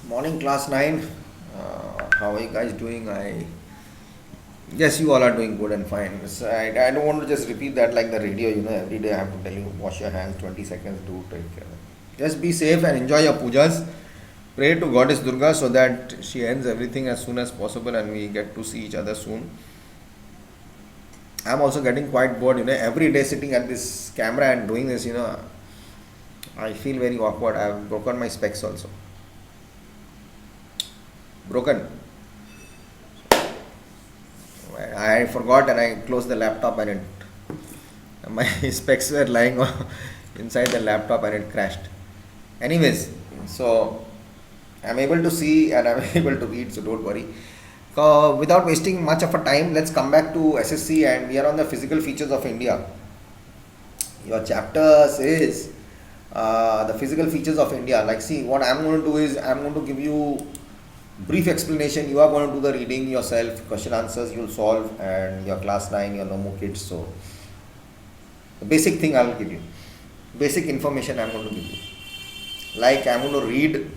Morning, class 9. How are you guys doing? I guess you all are doing good and fine. So I don't want to just repeat that like the radio, every day I have to tell you, wash your hands 20 seconds, do take care. Just be safe and enjoy your pujas. Pray to Goddess Durga so that she ends everything as soon as possible and we get to see each other soon. I'm also getting quite bored, every day sitting at this camera and doing this, I feel very awkward. I've broken my specs also. Broken. I forgot and I closed the laptop and my specs were lying inside the laptop and it crashed. Anyways, so I'm able to see and I'm able to read, so don't worry. Without wasting much of a time, let's come back to SSC and we are on the physical features of India. Your chapter says the physical features of India. Like, see, what I'm going to do is I'm going to give you brief explanation. You are going to do the reading yourself, question answers you'll solve, and your class 9, you're no more kids. So, the basic thing I will give you, basic information I'm going to give you. Like, I'm going to read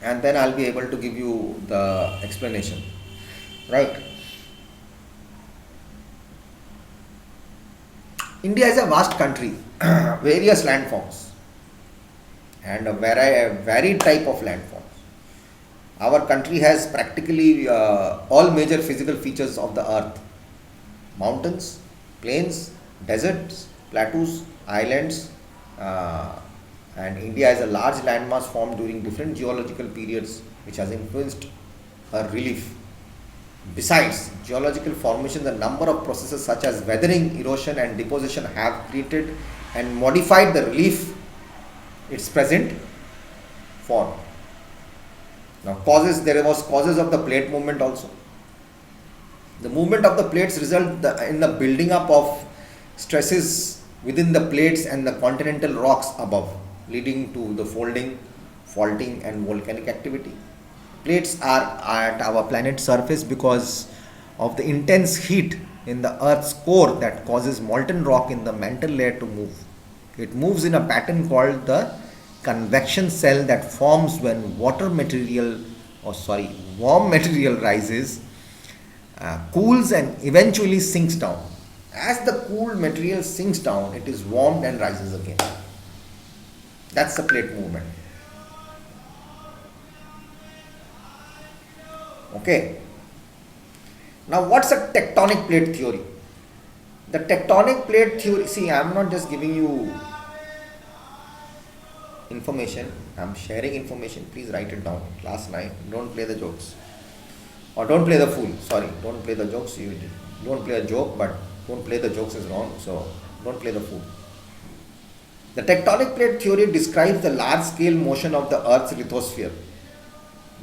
and then I'll be able to give you the explanation. Right? India is a vast country, various landforms and a varied type of landforms. Our country has practically all major physical features of the earth: mountains, plains, deserts, plateaus, islands, and India has a large landmass formed during different geological periods which has influenced her relief. Besides geological formation, the number of processes such as weathering, erosion, and deposition have created and modified the relief its present form. Now, there was causes of the plate movement also. The movement of the plates result in the building up of stresses within the plates and the continental rocks above, leading to the folding, faulting, and volcanic activity. Plates are at our planet's surface because of the intense heat in the Earth's core that causes molten rock in the mantle layer to move. It moves in a pattern called the convection cell that forms when warm material rises, cools, and eventually sinks down. As the cooled material sinks down, it is warmed and rises again. That's the plate movement. Okay. Now, what's a tectonic plate theory? The tectonic plate theory, see, I'm not just giving you information, I'm sharing information. Please write it down. Class 9, don't play the jokes. Or don't play the fool. Sorry, don't play the jokes. You don't play a joke, but don't play the jokes is wrong. So, don't play the fool. The tectonic plate theory describes the large scale motion of the Earth's lithosphere.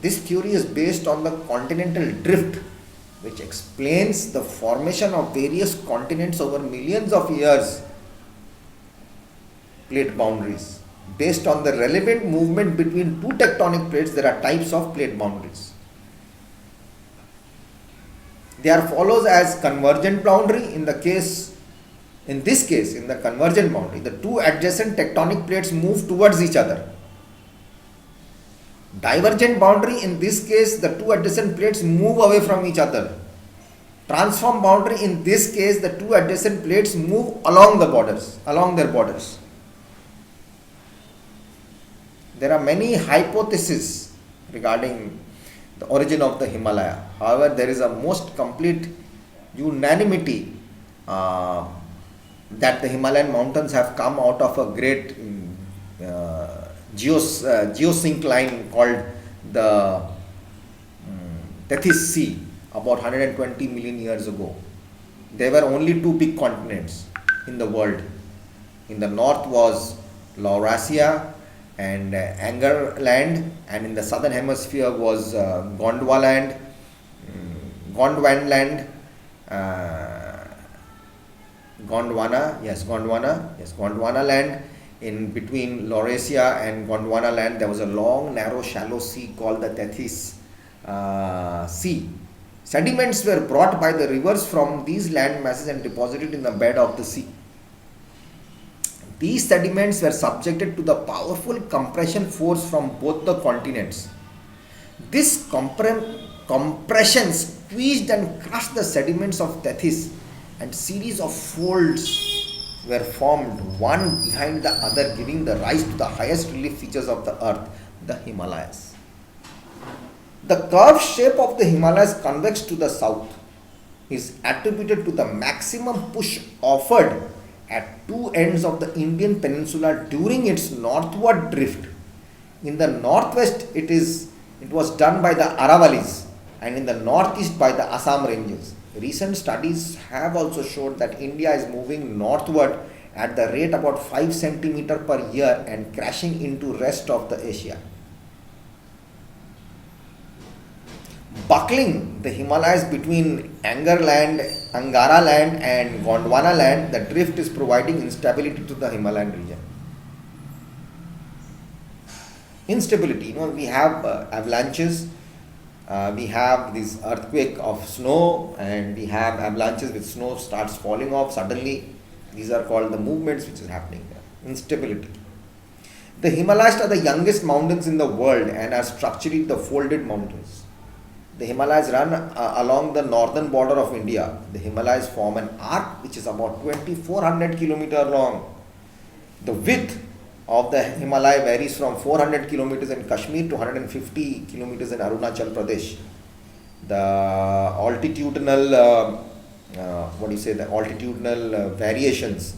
This theory is based on the continental drift, which explains the formation of various continents over millions of years, plate boundaries. Based on the relevant movement between two tectonic plates, there are types of plate boundaries. They are follows as convergent boundary. In this case, in the convergent boundary, the two adjacent tectonic plates move towards each other. Divergent boundary, in this case, the two adjacent plates move away from each other. Transform boundary, in this case, the two adjacent plates move along their borders. There are many hypotheses regarding the origin of the Himalaya. However, there is a most complete unanimity that the Himalayan mountains have come out of a great geosync line called the Tethys Sea about 120 million years ago. There were only two big continents in the world. In the north was Laurasia and Anger land, and in the southern hemisphere was Gondwana land. In between Laurasia and Gondwana land, there was a long, narrow, shallow sea called the Tethys Sea. Sediments were brought by the rivers from these land masses and deposited in the bed of the sea. These sediments were subjected to the powerful compression force from both the continents. This compression squeezed and crushed the sediments of Tethys, and series of folds were formed one behind the other, giving the rise to the highest relief features of the earth, the Himalayas. The curved shape of the Himalayas convex to the south is attributed to the maximum push offered at two ends of the Indian peninsula during its northward drift. In the northwest, it was done by the Aravalis, and in the northeast by the Assam ranges. Recent studies have also showed that India is moving northward at the rate about 5 centimeter per year and crashing into rest of the Asia. Buckling the Himalayas between Angara land and Gondwana land, the drift is providing instability to the Himalayan region. Instability, we have avalanches, we have this earthquake of snow, and we have avalanches with snow starts falling off suddenly. These are called the movements which is happening there. Instability. The Himalayas are the youngest mountains in the world and are structurally the folded mountains. The Himalayas run along the northern border of India. The Himalayas form an arc which is about 2400 km long. The width of the Himalaya varies from 400 kilometers in Kashmir to 150 kilometers in Arunachal Pradesh. The altitudinal, variations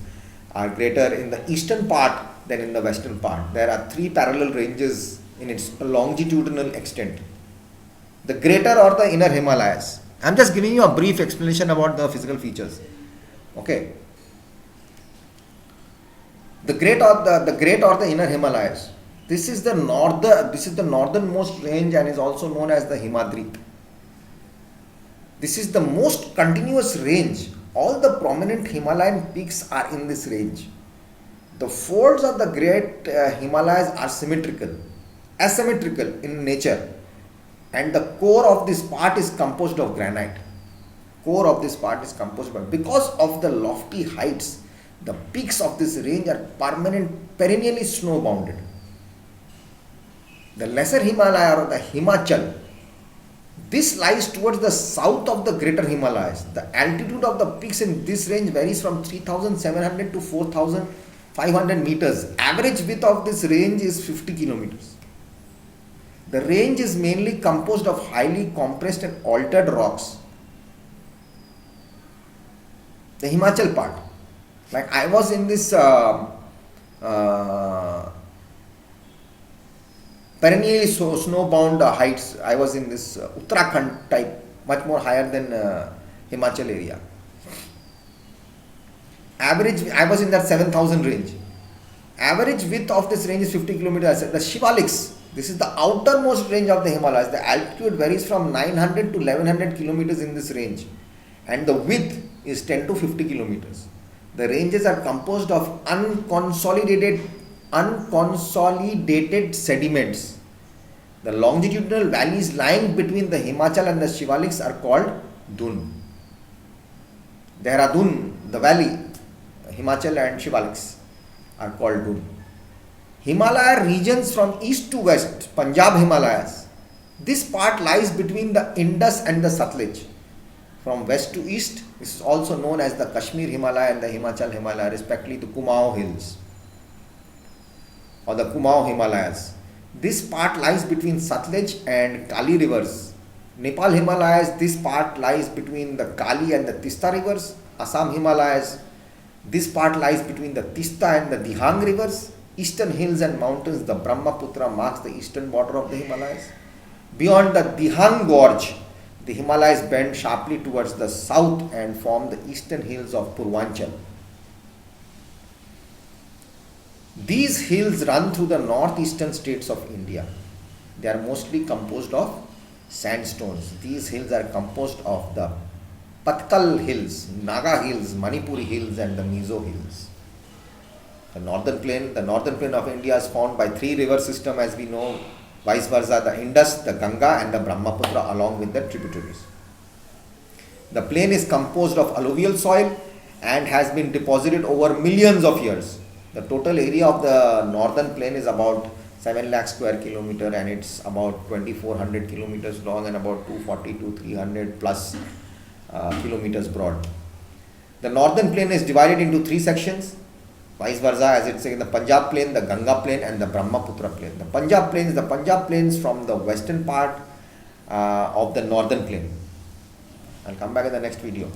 are greater in the eastern part than in the western part. There are three parallel ranges in its longitudinal extent. The greater or the inner Himalayas. I am just giving you a brief explanation about the physical features. Okay. The great or the inner Himalayas. This is the northernmost range and is also known as the Himadri. This is the most continuous range. All the prominent Himalayan peaks are in this range. The folds of the great Himalayas are asymmetrical in nature, and the core of this part is composed of granite. Because of the lofty heights, the peaks of this range are perennially snow bounded. The lesser Himalaya or the Himachal, this lies towards the south of the greater Himalayas. The altitude of the peaks in this range varies from 3700 to 4500 meters. Average width of this range is 50 kilometers. The range is mainly composed of highly compressed and altered rocks. The Himachal part, like I was in this perennially snow-bound heights. I was in this Uttarakhand type, much more higher than Himachal area. Average, I was in that 7000 range. Average width of this range is 50 kilometers. The Shivaliks, this is the outermost range of the Himalayas. The altitude varies from 900 to 1100 kilometers in this range, and the width is 10 to 50 kilometers. The ranges are composed of unconsolidated sediments. The longitudinal valleys lying between the Himachal and the Shivaliks are called Dun. Dehradun, the valley, Himachal and Shivaliks are called Dun. Himalaya regions from east to west, Punjab Himalayas. This part lies between the Indus and the Satluj. From west to east, this is also known as the Kashmir Himalaya and the Himachal Himalaya, respectively the Kumaon Hills or the Kumaon Himalayas. This part lies between Satluj and Kali rivers. Nepal Himalayas, this part lies between the Kali and the Tista rivers. Assam Himalayas, this part lies between the Tista and the Dihang rivers. Eastern hills and mountains, the Brahmaputra marks the eastern border of the Himalayas. Beyond the Dihang Gorge, the Himalayas bend sharply towards the south and form the eastern hills of Purvanchal. These hills run through the northeastern states of India. They are mostly composed of sandstones. These hills are composed of the Patkal Hills, Naga Hills, Manipuri Hills and the Mizo Hills. The northern plain of India is formed by three river systems, as we know, vice versa, the Indus, the Ganga and the Brahmaputra along with the tributaries. The plain is composed of alluvial soil and has been deposited over millions of years. The total area of the northern plain is about 7 lakh square kilometer, and it's about 2400 kilometers long and about 240 to 300 plus kilometers broad. The northern plain is divided into three sections, vice versa, as it's in the Punjab plain, the Ganga plain, and the Brahmaputra plain. The Punjab plain is the Punjab plains from the western part of the northern plain. I'll come back in the next video.